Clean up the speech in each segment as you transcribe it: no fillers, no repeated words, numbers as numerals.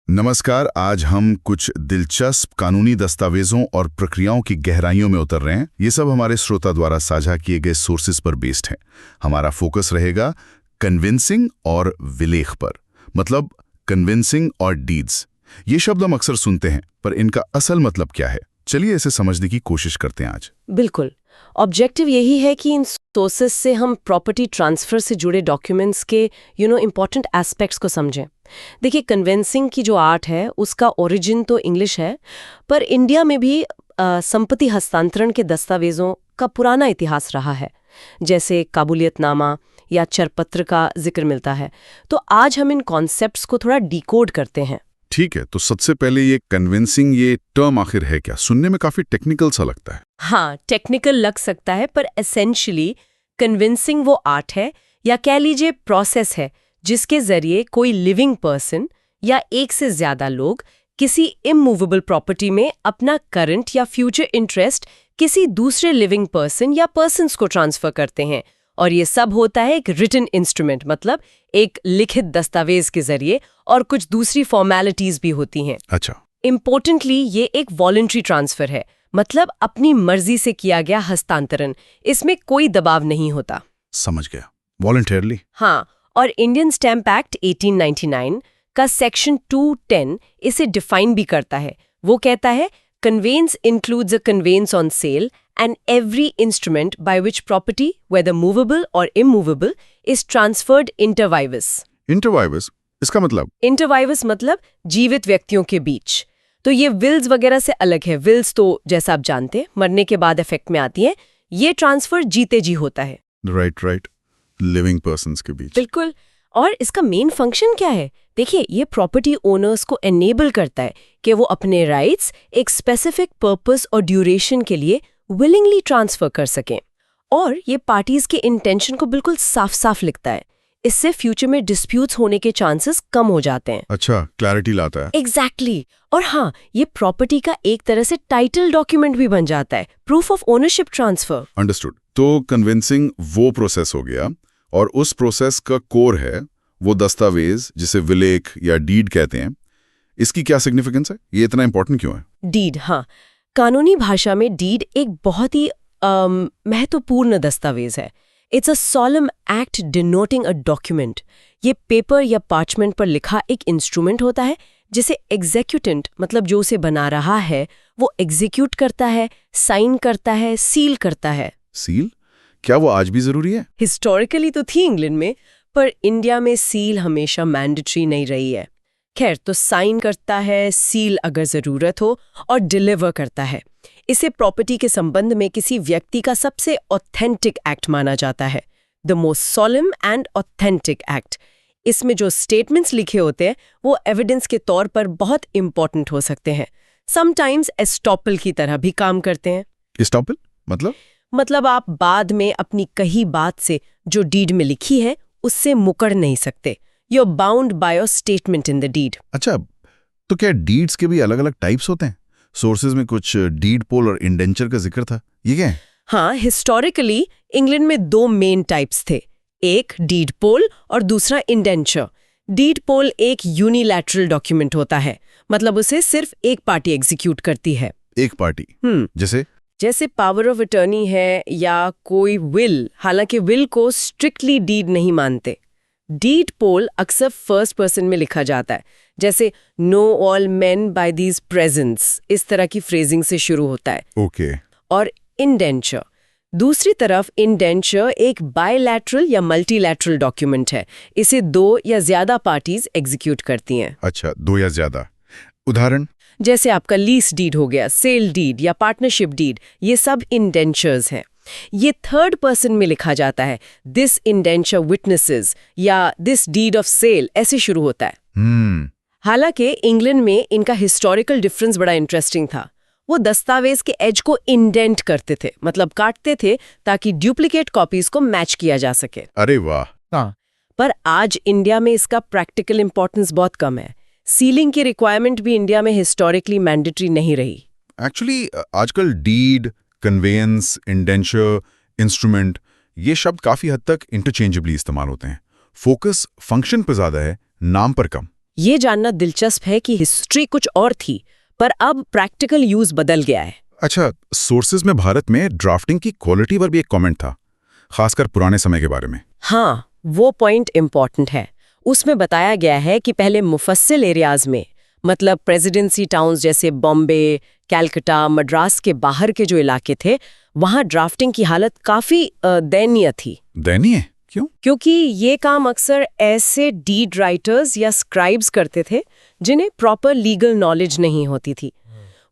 नमस्कार। आज हम कुछ दिलचस्प कानूनी दस्तावेजों और प्रक्रियाओं की गहराइयों में उतर रहे हैं। ये सब हमारे श्रोता द्वारा साझा किए गए सोर्सेज पर बेस्ड है। हमारा फोकस रहेगा कन्विंसिंग और विलेख पर, मतलब कन्विंसिंग और डीड्स। ये शब्द हम अक्सर सुनते हैं, पर इनका असल मतलब क्या है? चलिए इसे समझने की कोशिश करते हैं आज। बिल्कुल। ऑब्जेक्टिव यही है कि इन सोर्सेस से हम प्रॉपर्टी ट्रांसफर से जुड़े डॉक्यूमेंट्स के इम्पॉर्टेंट एस्पेक्ट्स को समझें। देखिए, कन्विंसिंग की जो आर्ट है उसका ओरिजिन तो इंग्लिश है, पर इंडिया में भी संपत्ति हस्तांतरण के दस्तावेजों का पुराना इतिहास रहा है। जैसे काबूलियतनामा या चरपत्र का जिक्र मिलता है। तो आज हम इन कॉन्सेप्ट्स को थोड़ा डिकोड करते हैं। ठीक है, तो सबसे पहले ये कन्विंसिंग, ये टर्म आखिर है क्या? सुनने में काफी टेक्निकल सा लगता है। हाँ, टेक्निकल लग सकता है, पर एसेंशियली कन्विंसिंग वो आर्ट है, या कह लीजिए प्रोसेस है, जिसके जरिए कोई लिविंग पर्सन या एक से ज्यादा लोग किसी इमूवेबल प्रॉपर्टी में अपना करंट या फ्यूचर इंटरेस्ट किसी दूसरे लिविंग पर्सन या पर्सन्स को ट्रांसफर करते हैं। और ये सब होता है एक रिटन इंस्ट्रूमेंट, मतलब एक लिखित दस्तावेज के जरिए, और कुछ दूसरी फॉर्मेलिटीज भी होती हैं। अच्छा। इम्पोर्टेंटली ये एक वॉलंटरी ट्रांसफर है, मतलब अपनी मर्जी से किया गया हस्तांतरण। इसमें कोई दबाव नहीं होता। समझ गया, वॉलंटियरली। हाँ, और इंडियन स्टैम्प एक्ट 1899 का सेक्शन 210 इसे डिफाइन भी करता है। वो कहता है, conveyance includes a conveyance on sale and every instrument by which property whether movable और immovable is transferred inter vivos. Inter vivos, इसका मतलब? इंटर वाइवस मतलब जीवित व्यक्तियों के बीच। तो ये विल्स वगैरह से अलग है। विल्स तो जैसा आप जानते हैं मरने के बाद इफेक्ट में आती है। ये ट्रांसफर जीते जी होता है। राइट, लिविंग पर्सन्स के बीच। बिल्कुल। और इसका मेन फंक्शन क्या है? देखिए, ये प्रॉपर्टी ओनर्स को एनेबल करता है कि वो अपने राइट्स एक स्पेसिफिक पर्पस और ड्यूरेशन के लिए विलिंगली ट्रांसफर कर सकें। और ये पार्टीज के इंटेंशन को बिल्कुल साफ साफ लिखता है। इससे फ्यूचर में डिस्प्यूट्स होने के चांसेस कम हो जाते हैं। अच्छा, क्लैरिटी लाता है। एग्जैक्टली। और हाँ, ये प्रॉपर्टी का एक तरह से टाइटल डॉक्यूमेंट भी बन जाता है, proof of ownership transfer. Understood. तो कन्विंसिंग वो प्रोसेस हो गया, और उस प्रोसेस का कोर है वो दस्तावेज जिसे विलेख या डीड कहते हैं। इसकी क्या सिग्निफिकेंस है? ये इतना इंपॉर्टेंट क्यों है? डीड, हाँ, कानूनी भाषा में डीड एक बहुत ही महत्वपूर्ण दस्तावेज है। It's a solemn act denoting a document. ये पेपर या पार्चमेंट पर लिखा एक इंस्ट्रूमेंट होता है जिसे एग्जीक्यूटेंट, मतलब जो उसे बना रहा है, वो एग्जीक्यूट करता है, साइन करता है, सील करता है। सील? क्या वो आज भी जरूरी है? हिस्टोरिकली तो थी इंग्लैंड में, पर इंडिया में सील हमेशा मैंडेटरी नहीं रही है। खैर, तो साइन करता है, सील अगर जरूरत हो, और डिलीवर करता है। इसे प्रॉपर्टी के संबंध में किसी व्यक्ति का सबसे ऑथेंटिक एक्ट माना जाता है, the most solemn and authentic act. इसमें जो स्टेटमेंट्स लिखे होते हैं वो एविडेंस के तौर पर बहुत इंपॉर्टेंट हो सकते हैं। समटाइम्स एस्टॉपल की तरह भी काम करते हैं। एस्टॉपल मतलब आप बाद में अपनी कही बात से जो डीड में लिखी है उससे मुकर नहीं सकते। You are bound by your statement in the deed. अच्छा, तो क्या डीड्स के भी अलग अलग टाइप्स होते हैं? सोर्सेज में कुछ डीड पोल और इंडेंचर का जिक्र था, ये क्या है? हाँ, हिस्टोरिकली इंग्लैंड में दो मेन टाइप्स थे, एक डीड पोल और दूसरा इंडेंचर। डीड पोल एक यूनिलैटरल डॉक्यूमेंट होता है, मतलब उसे सिर्फ एक पार्टी एग्जीक्यूट करती है। एक पार्टी? जैसे पावर ऑफ अटर्नी है या कोई विल, हालांकि विल को स्ट्रिक्टली डीड नहीं मानते। डीड पोल अक्सर फर्स्ट पर्सन में लिखा जाता है, जैसे know all men by these presents, इस तरह की फ्रेजिंग से शुरू होता है। ओके। और इंडेंचर दूसरी तरफ, इंडेंचर एक बायलैटरल या मल्टीलैटरल डॉक्यूमेंट है। इसे दो या ज्यादा पार्टीज एग्जीक्यूट करती हैं। अच्छा, दो या ज्यादा। उदाहरण? जैसे आपका लीज डीड हो गया, सेल डीड या पार्टनरशिप डीड, ये सब इंडेंचर्स हैं। ये थर्ड पर्सन में लिखा जाता है, दिस इंडेंचर विटनेसेस या दिस डीड ऑफ सेल, ऐसे शुरू होता है। हालांकि इंग्लैंड में इनका हिस्टोरिकल डिफरेंस बड़ा इंटरेस्टिंग था। वो दस्तावेज के एज को इंडेंट करते थे, मतलब काटते थे, ताकि डुप्लीकेट कॉपीज को मैच किया जा सके। अरे वाह। हाँ, पर आज इंडिया में इसका प्रैक्टिकल इंपॉर्टेंस बहुत कम है। सीलिंग की रिक्वायरमेंट भी इंडिया में हिस्टोरिकली मैंडेटरी नहीं रही। एक्चुअली आजकल डीड, कन्वेंस, इंडेंचर, इंस्ट्रूमेंट, ये शब्द काफी हद तक इंटरचेंजेबली इस्तेमाल होते हैं। फोकस फंक्शन पर ज्यादा है, नाम पर कम। ये जानना दिलचस्प है कि हिस्ट्री कुछ और थी, पर अब प्रैक्टिकल यूज बदल गया है। अच्छा, सोर्सेज में भारत में ड्राफ्टिंग की क्वालिटी पर भी एक कमेंट था, खासकर पुराने समय के बारे में। हाँ, वो पॉइंट इम्पॉर्टेंट है। उसमें बताया गया है कि पहले मुफस्सिल एरियाज में, मतलब प्रेसिडेंसी टाउन्स जैसे बॉम्बे, कैलकाटा, मद्रास के बाहर के जो इलाके थे, वहाँ ड्राफ्टिंग की हालत काफ़ी दयनीय थी। दयनीय क्यों? क्योंकि ये काम अक्सर ऐसे डीड राइटर्स या स्क्राइब्स करते थे जिन्हें प्रॉपर लीगल नॉलेज नहीं होती थी।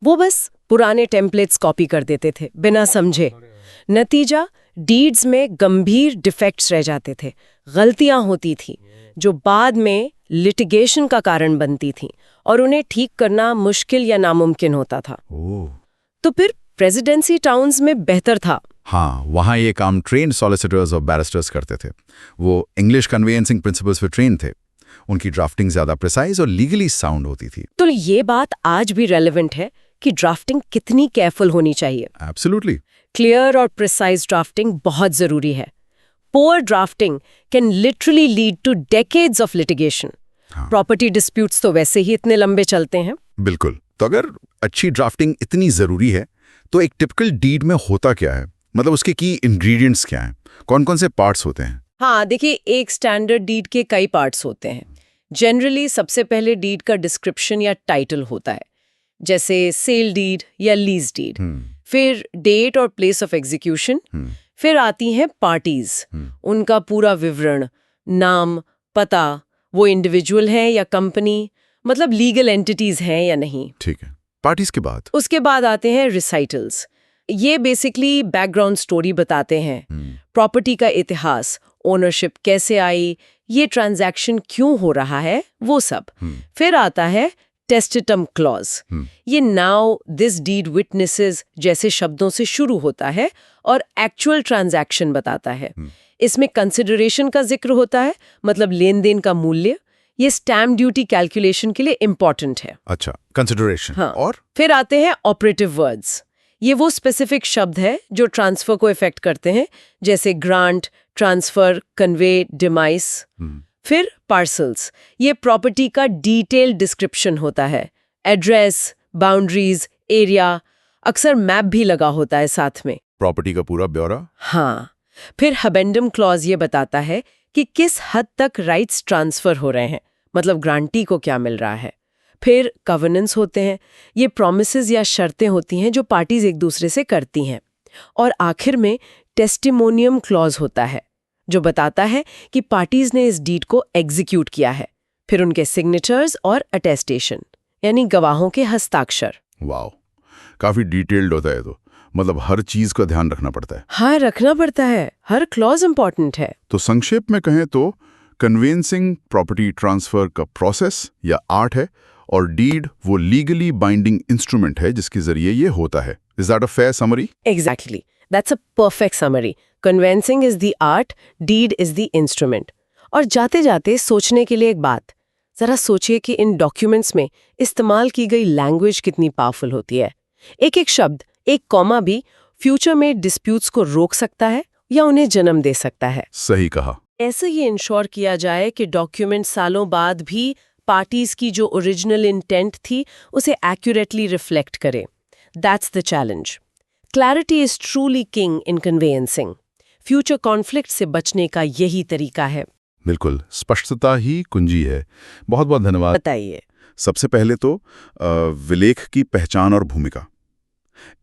वो बस पुराने टेम्पलेट्स कॉपी कर देते थे बिना समझे। नतीजा, डीड्स में गंभीर डिफेक्ट्स रह जाते थे, गलतियां होती थी जो बाद में लिटिगेशन का कारण बनती थी और उन्हें ठीक करना मुश्किल या नामुमकिन होता था। तो फिर प्रेसिडेंसी टाउन्स में बेहतर था। हाँ, वहाँ ये काम ट्रेन्ड सॉलिसिटर्स और बैरिस्टर्स करते थे। वो इंग्लिश कन्वेंसिंग प्रिंसिपल्स पे ट्रेन थे। उनकी ड्राफ्टिंग ज्यादा प्रिसाइज और लीगली साउंड होती थी। तो ये बात आज भी रेलेवेंट है कि ड्राफ्टिंग कितनी केयरफुल होनी चाहिए। एब्सोल्युटली। क्लियर और प्रिसाइज ड्राफ्टिंग बहुत जरूरी है। Poor drafting can literally lead two decades of litigation. Property disputes तो वैसे ही इतने लंबे चलते हैं। बिल्कुल। तो अगर अच्छी ड्राफ्टिंग इतनी जरूरी है, तो एक टिपिकल डीड में होता क्या है? मतलब उसके की इंग्रेडिएंट्स क्या हैं? कौन-कौन से पार्ट्स होते हैं? हाँ, देखिए, एक स्टैंडर्ड डीड के कई पार्ट्स होते हैं। जनरली सबसे पहले डीड का डिस्क्रिप्शन या टाइटल होता है, जैसे सेल डीड या लीज डीड। फिर डेट और प्लेस ऑफ एग्जीक्यूशन। फिर आती हैं पार्टीज, उनका पूरा विवरण, नाम, पता, वो इंडिविजुअल हैं या कंपनी, मतलब लीगल एंटिटीज हैं या नहीं। ठीक है। पार्टीज के बाद? उसके बाद आते हैं रिसाइटल्स। ये बेसिकली बैकग्राउंड स्टोरी बताते हैं, प्रॉपर्टी का इतिहास, ओनरशिप कैसे आई, ये ट्रांजैक्शन क्यों हो रहा है, वो सब। फिर आता है टेस्टिटम क्लॉज। ये नाउ दिस डीड विटनेसेस जैसे शब्दों से शुरू होता है और एक्चुअल ट्रांजैक्शन बताता है। इसमें कंसिडरेशन का जिक्र होता है, मतलब लेन देन का मूल्य। ये स्टैम्प ड्यूटी कैलकुलेशन के लिए इंपॉर्टेंट है। अच्छा, कंसिडरेशन। हाँ। और फिर आते हैं ऑपरेटिव वर्ड्स। ये वो स्पेसिफिक शब्द है जो ट्रांसफर को इफेक्ट करते हैं, जैसे ग्रांट, ट्रांसफर, कन्वे, डिमाइस। फिर पार्सल्स। ये प्रॉपर्टी का डिटेल डिस्क्रिप्शन होता है, एड्रेस, बाउंड्रीज, एरिया, अक्सर मैप भी लगा होता है साथ में। प्रॉपर्टी का पूरा ब्यौरा। हाँ। फिर हबेंडम क्लॉज ये बताता है कि किस हद तक राइट्स ट्रांसफर हो रहे हैं, मतलब ग्रांटी को क्या मिल रहा है। फिर कवर्नेंस होते हैं, ये प्रॉमिसेस या शर्तें होती हैं जो पार्टीज एक दूसरे से करती हैं। और आखिर में टेस्टिमोनियम क्लॉज होता है, जो बताता है कि पार्टीज ने इस डीड को एग्जीक्यूट किया है। फिर उनके सिग्नेचर्स और अटेस्टेशन, यानी गवाहों के हस्ताक्षर। वाओ, काफी डिटेल्ड होता है। तो मतलब हर चीज का ध्यान रखना पड़ता है। हाँ, रखना पड़ता है, हर क्लॉज इंपॉर्टेंट है। तो संक्षेप में कहें तो कन्वेंसिंग प्रॉपर्टी ट्रांसफर का प्रोसेस या आर्ट है, और डीड वो लीगली बाइंडिंग इंस्ट्रूमेंट है जिसके जरिए ये होता है। Is that a fair summary? Exactly. That's a perfect summary. Conveyancing is the art, deed is the instrument. और जाते जाते सोचने के लिए एक बात, जरा सोचिए कि इन डॉक्यूमेंट्स में इस्तेमाल की गई लैंग्वेज कितनी पावरफुल होती है। एक एक शब्द, एक कॉमा भी फ्यूचर में डिस्प्यूट्स को रोक सकता है या उन्हें जन्म दे सकता है। सही कहा। ऐसे ये इंश्योर किया जाए कि डॉक्यूमेंट सालों बाद भी पार्टीज की जो ओरिजिनल इंटेंट थी उसे एक्यूरेटली रिफ्लेक्ट करे। That's the challenge. Clarity is truly king in conveyancing. Future conflict से बचने का यही तरीका है। बिल्कुल, स्पष्टता ही कुंजी है। बहुत बहुत धन्यवाद। बताइए। सबसे पहले तो विलेख की पहचान और भूमिका।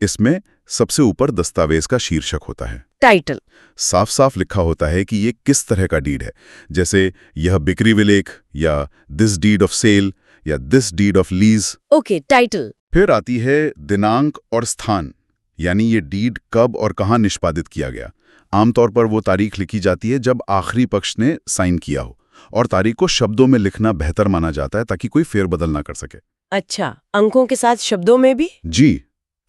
इसमें सबसे ऊपर दस्तावेज का शीर्षक होता है, टाइटल। साफ साफ लिखा होता है कि ये किस तरह का डीड है, जैसे यह बिक्री विलेख या दिस डीड ऑफ सेल या this deed of lease. Okay, title. फिर आती है दिनांक और स्थान, यानी ये डीड कब और कहाँ निष्पादित किया गया। आमतौर पर वो तारीख लिखी जाती है जब आखिरी पक्ष ने साइन किया हो, और तारीख को शब्दों में लिखना बेहतर माना जाता है ताकि कोई फेरबदल ना कर सके। अच्छा, अंकों के साथ शब्दों में भी? जी।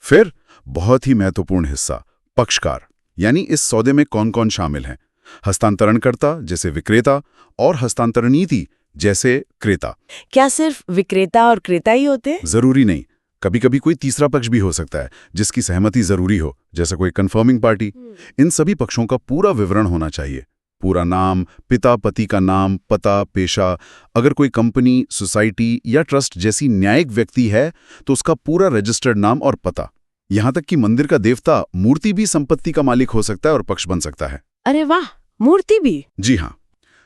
फिर बहुत ही महत्वपूर्ण हिस्सा, पक्षकार, यानी इस सौदे में कौन कौन शामिल हैं। हस्तांतरणकर्ता जैसे विक्रेता और हस्तांतरणीति जैसे क्रेता। क्या सिर्फ विक्रेता और क्रेता ही होते हैं? जरूरी नहीं, कभी कभी कोई तीसरा पक्ष भी हो सकता है जिसकी सहमति जरूरी हो, जैसे कोई कंफर्मिंग पार्टी। इन सभी पक्षों का पूरा विवरण होना चाहिए। पूरा नाम, पिता पति का नाम, पता, पेशा। अगर कोई कंपनी, सोसाइटी या ट्रस्ट जैसी न्यायिक व्यक्ति है तो उसका पूरा रजिस्टर्ड नाम और पता। यहाँ तक कि मंदिर का देवता, मूर्ति भी संपत्ति का मालिक हो सकता है और पक्ष बन सकता है। अरे वाह, मूर्ति भी? जी हाँ,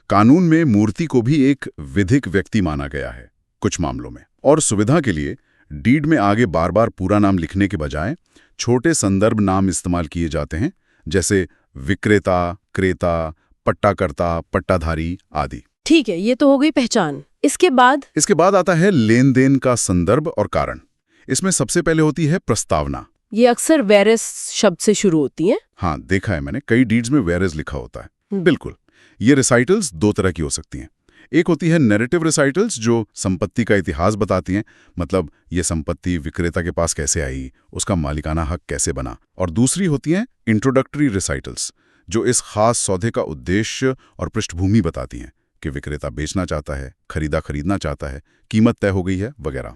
कानून में मूर्ति को भी एक विधिक व्यक्ति माना गया है कुछ मामलों में। और सुविधा के लिए डीड में आगे बार बार पूरा नाम लिखने के बजाय छोटे संदर्भ नाम इस्तेमाल किए जाते हैं, जैसे विक्रेता, क्रेता, पट्टाकर्ता, पट्टाधारी आदि। ठीक है, ये तो हो गई पहचान। इसके बाद आता है लेन देन का संदर्भ और कारण। इसमें सबसे पहले होती है प्रस्तावना। ये अक्सर वेरस शब्द से शुरू होती है। हाँ, देखा है मैंने, कई डीड्स में वेरेज लिखा होता है। बिल्कुल। ये रिसाइटल्स दो तरह की हो सकती हैं। एक होती है नैरेटिव रिसाइटल्स, जो संपत्ति का इतिहास बताती हैं, मतलब ये संपत्ति विक्रेता के पास कैसे आई, उसका मालिकाना हक कैसे बना। और दूसरी होती हैं इंट्रोडक्टरी रिसाइटल्स, जो इस खास सौदे का उद्देश्य और पृष्ठभूमि बताती हैं कि विक्रेता बेचना चाहता है, खरीदना चाहता है, कीमत तय हो गई है वगैरह।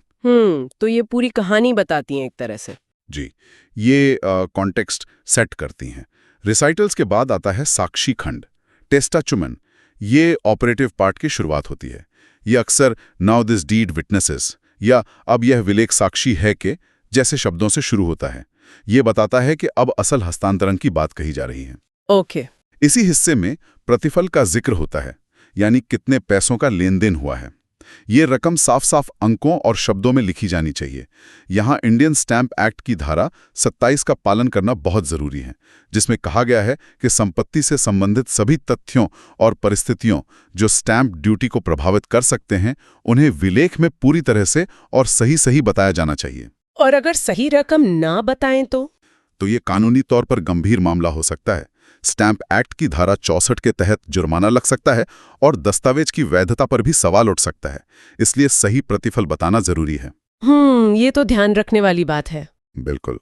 तो ये पूरी कहानी बताती हैं एक तरह से। जी, ये कॉन्टेक्स्ट सेट करती हैं। रिसाइटल्स के बाद आता है साक्षी खंड, टेस्टाचुमेन। ये ऑपरेटिव पार्ट की शुरुआत होती है। ये अक्सर नाउ दिस डीड विटनेसेस या अब यह विलेख साक्षी है के जैसे शब्दों से शुरू होता है। ये बताता है कि अब असल हस्तांतरण की बात कही जा रही है। ओके। इसी हिस्से में प्रतिफल का जिक्र होता है, यानी कितने पैसों का लेन देन हुआ है। ये रकम साफ साफ अंकों और शब्दों में लिखी जानी चाहिए। यहाँ इंडियन स्टैंप एक्ट की धारा 27 का पालन करना बहुत जरूरी है, जिसमें कहा गया है कि संपत्ति से संबंधित सभी तथ्यों और परिस्थितियों जो स्टैंप ड्यूटी को प्रभावित कर सकते हैं, उन्हें विलेख में पूरी तरह से और सही बताया जाना चाहिए। और अगर सही रकम ना बताएं तो ये कानूनी तौर पर गंभीर मामला हो सकता है। स्टैंप एक्ट की धारा 64 के तहत जुर्माना लग सकता है और दस्तावेज की वैधता पर भी सवाल उठ सकता है। इसलिए सही प्रतिफल बताना जरूरी है। ये तो ध्यान रखने वाली बात है। बिल्कुल।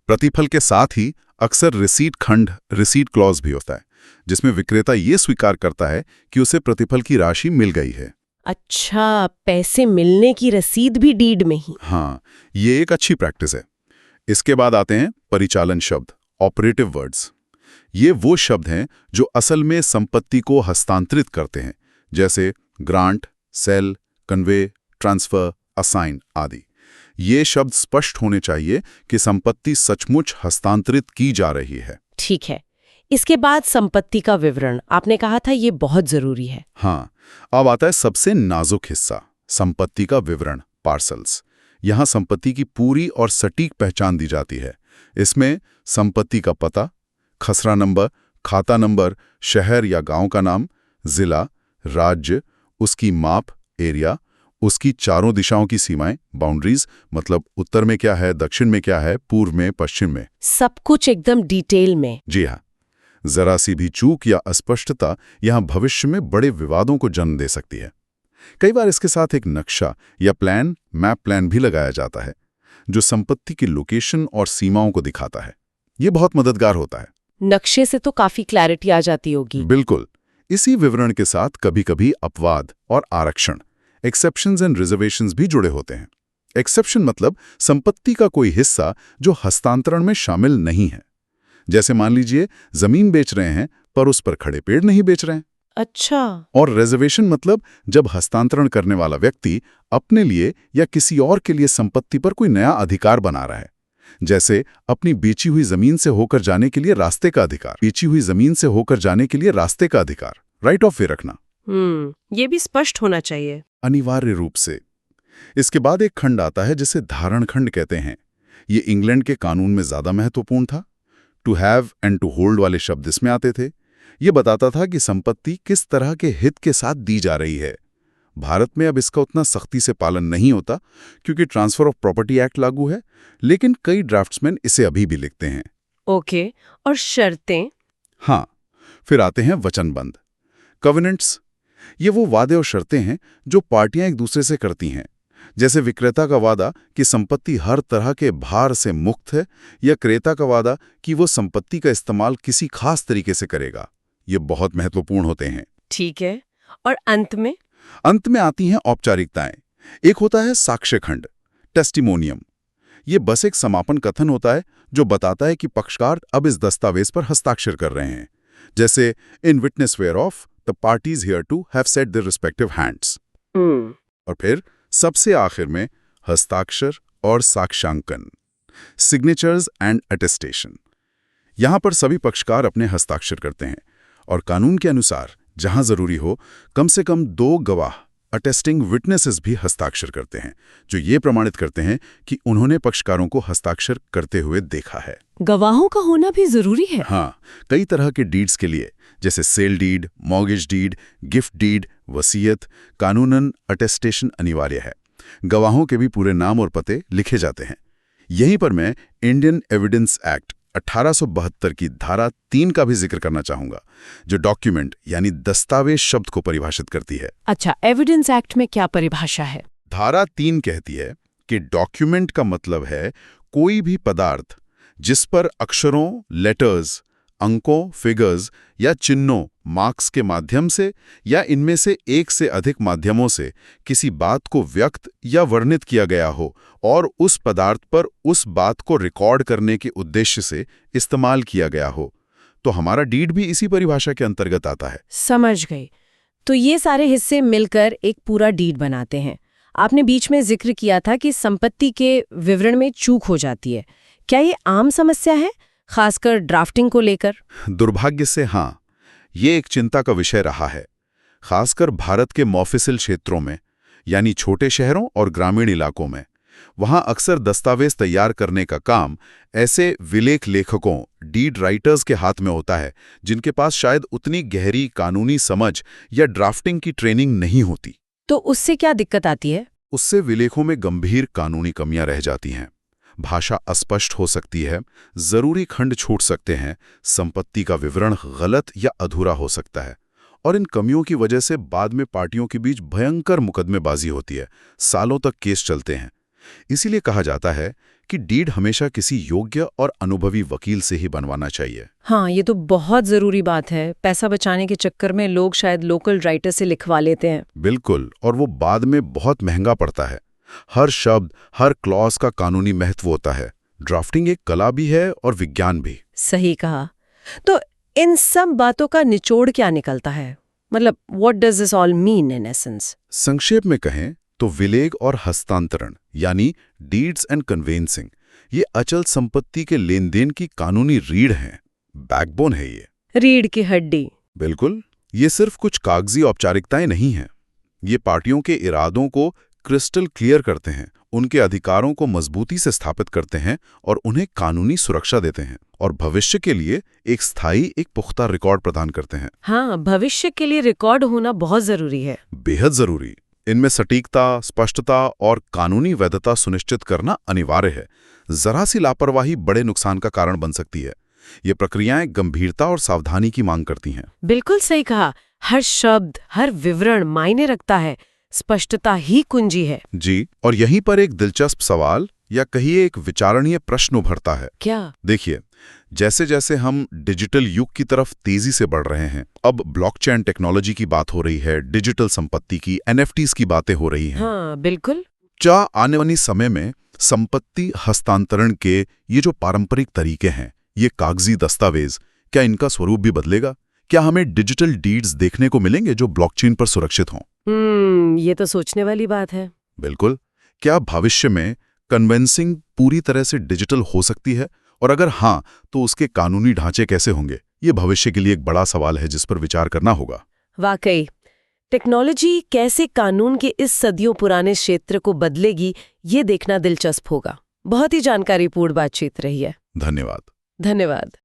प्रतिफल के साथ ही अक्सर रिसीट खंड, रिसीट क्लॉज भी होता है, जिसमें विक्रेता ये स्वीकार करता है कि उसे प्रतिफल की राशि मिल गई है। अच्छा, पैसे मिलने की रसीद भी डीड में ही? हाँ, ये एक अच्छी प्रैक्टिस है। इसके बाद आते हैं परिचालन शब्द, ऑपरेटिव वर्ड्स। ये वो शब्द हैं जो असल में संपत्ति को हस्तांतरित करते हैं, जैसे grant, sale, convey, transfer, assign आदि। ये शब्द स्पष्ट होने चाहिए कि संपत्ति सचमुच हस्तांतरित की जा रही है। ठीक है। इसके बाद संपत्ति का विवरण, आपने कहा था ये बहुत जरूरी है। हाँ, अब आता है सबसे नाजुक हिस्सा, संपत्ति का विवरण, पार्सल्स। यहाँ संपत्ति की पूरी और सटीक पहचान दी जाती है। इसमें संपत्ति का पता, खसरा नंबर, खाता नंबर, शहर या गांव का नाम, जिला, राज्य, उसकी माप, एरिया, उसकी चारों दिशाओं की सीमाएं, बाउंड्रीज, मतलब उत्तर में क्या है, दक्षिण में क्या है, पूर्व में, पश्चिम में, सब कुछ एकदम डिटेल में। जी हाँ। जरा सी भी चूक या अस्पष्टता यहाँ भविष्य में बड़े विवादों को जन्म दे सकती है। कई बार इसके साथ एक नक्शा या प्लान, मैप प्लान भी लगाया जाता है, जो संपत्ति की लोकेशन और सीमाओं को दिखाता है। ये बहुत मददगार होता है। नक्शे से तो काफी क्लैरिटी आ जाती होगी। बिल्कुल। इसी विवरण के साथ कभी कभी अपवाद और आरक्षण, एक्सेप्शंस एंड रिजर्वेशंस भी जुड़े होते हैं। एक्सेप्शन मतलब संपत्ति का कोई हिस्सा जो हस्तांतरण में शामिल नहीं है। जैसे मान लीजिए जमीन बेच रहे हैं पर उस पर खड़े पेड़ नहीं बेच रहे हैं। अच्छा। और रिजर्वेशन मतलब जब हस्तांतरण करने वाला व्यक्ति अपने लिए या किसी और के लिए संपत्ति पर कोई नया अधिकार बना रहा है, जैसे अपनी बेची हुई जमीन से होकर जाने के लिए रास्ते का अधिकार, राइट ऑफ वे रखना। ये भी स्पष्ट होना चाहिए अनिवार्य रूप से। इसके बाद एक खंड आता है जिसे धारण खंड कहते हैं। ये इंग्लैंड के कानून में ज्यादा महत्वपूर्ण था। To have and to hold वाले शब्द इसमें आते थे। ये बताता था कि संपत्ति किस तरह के हित के साथ दी जा रही है। भारत में अब इसका उतना सख्ती से पालन नहीं होता क्योंकि ट्रांसफर ऑफ प्रॉपर्टी एक्ट लागू है, लेकिन कई ड्राफ्ट्समैन इसे अभी भी लिखते हैं। ओके। और शर्तें? हाँ, फिर आते हैं वचनबंध, कवेनेंट्स। ये वो वादे और शर्तें हैं जो पार्टियां एक दूसरे से करती हैं, जैसे विक्रेता का वादा कि संपत्ति हर तरह के भार से मुक्त है, या क्रेता का वादा कि वो संपत्ति का इस्तेमाल किसी खास तरीके से करेगा। ये बहुत महत्वपूर्ण होते हैं। ठीक है। और अंत में आती हैं औपचारिकताएं। एक होता है साक्ष्य खंड, टेस्टिमोनियम। ये बस एक समापन कथन होता है जो बताता है कि पक्षकार अब इस दस्तावेज पर हस्ताक्षर कर रहे हैं। जैसे in witness whereof the parties hereto have set their respective hands. और फिर सबसे आखिर में हस्ताक्षर और साक्ष्यांकन, सिग्नेचर्स एंड अटेस्टेशन। यहां पर सभी पक्षकार अपने हस्ताक्षर करते हैं और कानून के अनुसार जहां जरूरी हो कम से कम 2 गवाह अटेस्टिंग विटनेसेस भी हस्ताक्षर करते हैं, जो ये प्रमाणित करते हैं कि उन्होंने पक्षकारों को हस्ताक्षर करते हुए देखा है। गवाहों का होना भी जरूरी है। हाँ, कई तरह के डीड्स के लिए, जैसे sale deed, mortgage deed, gift deed, वसीयत, कानूनन अटेस्टेशन अनिवार्य है। गवाहों के भी पूरे नाम और पते लिखे जाते हैं। यहीं पर मैं इंडियन एविडेंस एक्ट 1872 की धारा 3 का भी जिक्र करना चाहूंगा, जो डॉक्यूमेंट यानी दस्तावेज शब्द को परिभाषित करती है। अच्छा, एविडेंस एक्ट में क्या परिभाषा है? धारा 3 कहती है कि डॉक्यूमेंट का मतलब है कोई भी पदार्थ जिस पर अक्षरों, लेटर्स, अंकों, फिगर्स या चिन्हों, मार्क्स के माध्यम से या इनमें से एक से अधिक माध्यमों से किसी बात को व्यक्त या वर्णित किया गया हो और उस पदार्थ पर उस बात को रिकॉर्ड करने के उद्देश्य से इस्तेमाल किया गया हो। तो हमारा डीड भी इसी परिभाषा के अंतर्गत आता है। समझ गई। तो ये सारे हिस्से मिलकर एक पूरा डीड बनाते हैं। आपने बीच में जिक्र किया था कि संपत्ति के विवरण में चूक हो जाती है। क्या ये आम समस्या है, खासकर ड्राफ्टिंग को लेकर? दुर्भाग्य से हाँ, ये एक चिंता का विषय रहा है, खासकर भारत के मॉफिसिल क्षेत्रों में, यानी छोटे शहरों और ग्रामीण इलाकों में। वहां अक्सर दस्तावेज तैयार करने का काम ऐसे विलेख लेखकों, डीड राइटर्स के हाथ में होता है, जिनके पास शायद उतनी गहरी कानूनी समझ या ड्राफ्टिंग की ट्रेनिंग नहीं होती। तो उससे क्या दिक्कत आती है? उससे विलेखों में गंभीर कानूनी कमियां रह जाती हैं। भाषा अस्पष्ट हो सकती है, जरूरी खंड छूट सकते हैं, संपत्ति का विवरण गलत या अधूरा हो सकता है, और इन कमियों की वजह से बाद में पार्टियों के बीच भयंकर मुकदमेबाजी होती है, सालों तक केस चलते हैं। इसीलिए कहा जाता है कि डीड हमेशा किसी योग्य और अनुभवी वकील से ही बनवाना चाहिए। हाँ, ये तो बहुत जरूरी बात है। पैसा बचाने के चक्कर में लोग शायद लोकल राइटर से लिखवा लेते हैं। बिल्कुल, और वो बाद में बहुत महंगा पड़ता है। हर शब्द, हर क्लॉज का कानूनी महत्व होता है। ड्राफ्टिंग एक कला भी है और विज्ञान भी। सही कहा। तो इन सब बातों का निचोड़ क्या निकलता है? मतलब what does this all mean in essence? संक्षेप में कहें तो विलेग और हस्तांतरण यानी डीड्स एंड कन्वेंसिंग, ये अचल संपत्ति के लेन देन की कानूनी रीढ़ हैं, बैकबोन है ये। रीढ़ की हड्डी। बिल्कुल, ये सिर्फ कुछ कागजी औपचारिकताएं नहीं हैं। ये पार्टियों के इरादों को क्रिस्टल क्लियर करते हैं, उनके अधिकारों को मजबूती से स्थापित करते हैं और उन्हें कानूनी सुरक्षा देते हैं, और भविष्य के लिए एक स्थायी, एक पुख्ता रिकॉर्ड प्रदान करते हैं। हाँ, भविष्य के लिए रिकॉर्ड होना बहुत जरूरी है। बेहद जरूरी। इनमें सटीकता, स्पष्टता और कानूनी वैधता सुनिश्चित करना अनिवार्य है। जरा सी लापरवाही बड़े नुकसान का कारण बन सकती है। ये प्रक्रियाएं गंभीरता और सावधानी की मांग करती हैं। बिल्कुल सही कहा। हर शब्द, हर विवरण मायने रखता है। स्पष्टता ही कुंजी है। जी, और यहीं पर एक दिलचस्प सवाल या कहिए एक विचारणीय प्रश्न उभरता है। क्या? देखिए, जैसे जैसे हम डिजिटल युग की तरफ तेजी से बढ़ रहे हैं, अब ब्लॉकचेन टेक्नोलॉजी की बात हो रही है, डिजिटल संपत्ति की, NFTs की बातें हो रही हैं। हाँ, बिल्कुल। क्या आने वाली समय में संपत्ति हस्तांतरण के ये जो पारंपरिक तरीके हैं, ये कागजी दस्तावेज, क्या इनका स्वरूप भी बदलेगा? क्या हमें डिजिटल डीड्स देखने को मिलेंगे जो ब्लॉकचेन पर सुरक्षित हों? ये तो सोचने वाली बात है। बिल्कुल। क्या भविष्य में कन्वेंसिंग पूरी तरह से डिजिटल हो सकती है, और अगर हाँ, तो उसके कानूनी ढांचे कैसे होंगे? ये भविष्य के लिए एक बड़ा सवाल है जिस पर विचार करना होगा। वाकई, टेक्नोलॉजी कैसे कानून के इस सदियों पुराने क्षेत्र को बदलेगी, ये देखना दिलचस्प होगा। बहुत ही जानकारीपूर्ण बातचीत रही है। धन्यवाद। धन्यवाद।